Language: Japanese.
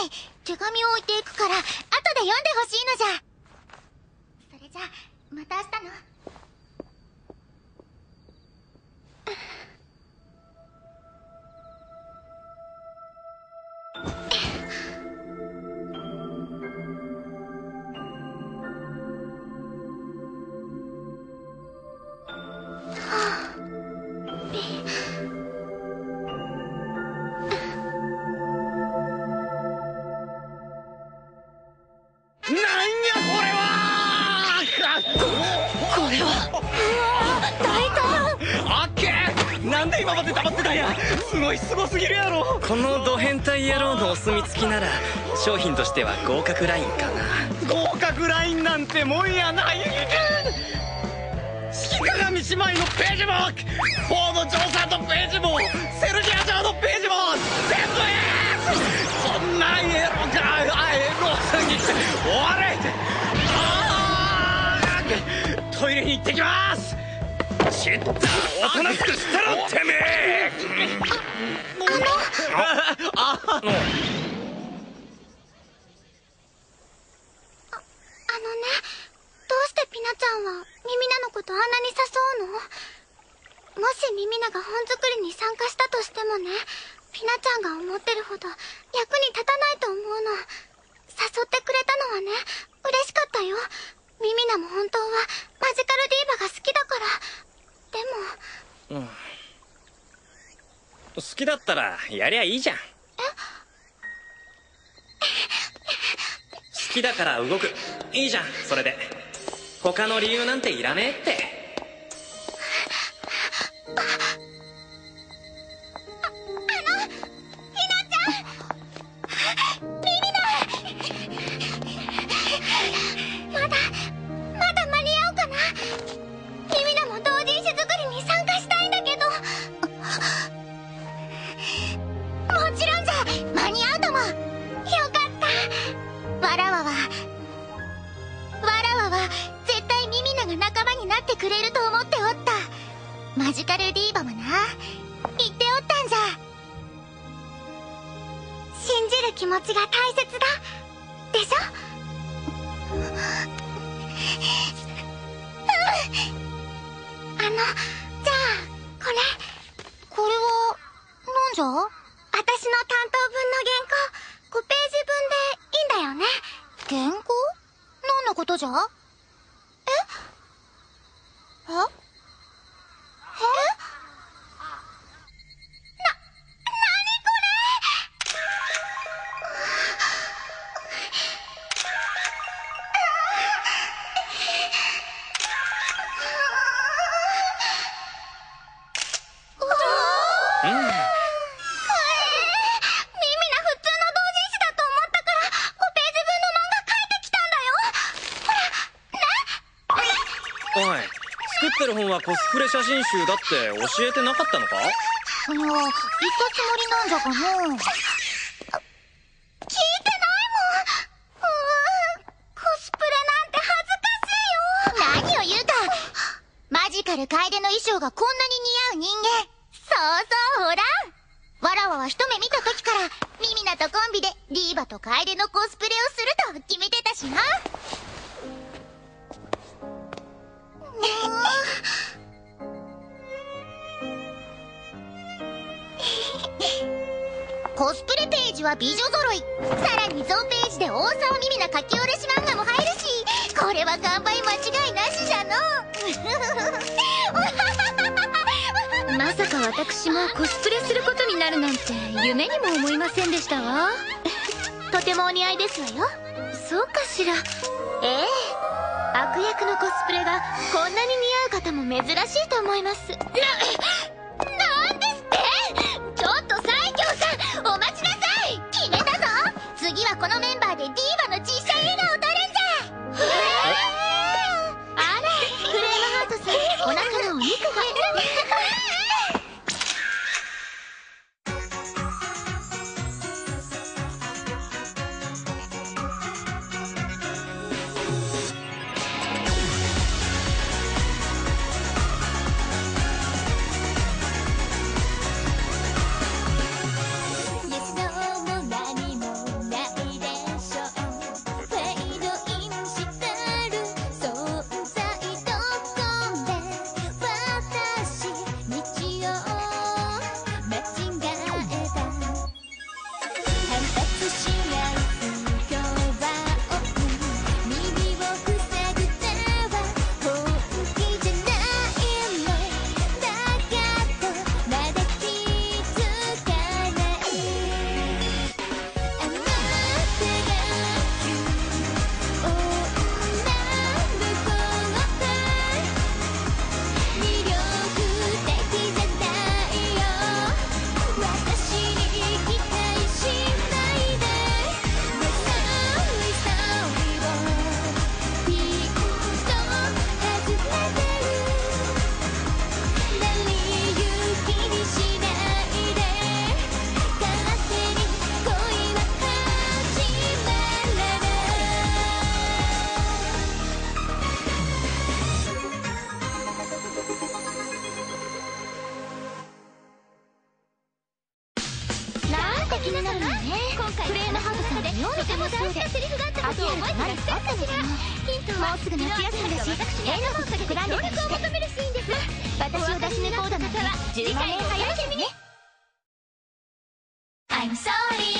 い。手紙を置いていくから後で読んでほしいのじゃ。それじゃまた明日の。なんで今まで黙ってたんや。すごすぎるやろ。このド変態野郎のお墨付きなら商品としては合格ラインかな。合格ラインなんてもんやない。式鏡姉妹のページもフォード・ジョーさんのページもセルギア城のページも全部そんなエロかエロすぎて終われ。トイレに行ってきます。ちったおとなしくしたろてめえ。どうしてピナちゃんはミミナのことあんなに誘うの？もしミミナが本作りに参加したとしてもね、ピナちゃんが思ってるほど役に立たないと思うの。誘ってくれたのはね、嬉しかったよ。ミミナも本当はマジカルディーバが好きだから。でも、好きだったらやりゃいいじゃん。好きだから動く。いいじゃんそれで。他の理由なんていらねえって。マジカルディーバもな、言っておったんじゃ。信じる気持ちが大切だでしょ。じゃあこれはなんじゃ。私の担当分の原稿5ページ分でいいんだよね。原稿？何のことじゃ？コスプレ写真集だって教えてなかったのか？言ったつもりなんじゃがの。聞いてないもん。コスプレなんて恥ずかしいよ。何を言うか。マジカル楓の衣装がこんなに似合う人間、そうおらん。わらわは一目見た時からミミナとコンビでディーバと楓のコスプレをすると決めてたしな。コスプレページは美女揃い。さらにゾンページで大沢ミミナ書き下ろし漫画も入るし、これは完売間違いなしじゃの。まさか私もコスプレすることになるなんて夢にも思いませんでしたわ。とてもお似合いですわよ。そうかしら。悪役のコスプレがこんなに似合う方も珍しいと思います。なんですって？ちょっと西京さん、お待ちなさい。決めたぞ。次はこのメンバーでディーバの実写映画を撮るんじゃ。あら、フレームハートさん、お腹のお肉が。も何もない気になるのね。フレームハートさんが妙に楽しそうで、秋春となるとあったのかな。もうすぐ夏休みだし、絵のこと膨らんでたりして。私を出し抜こうだなんて10万円早いけどね。 I'm sorry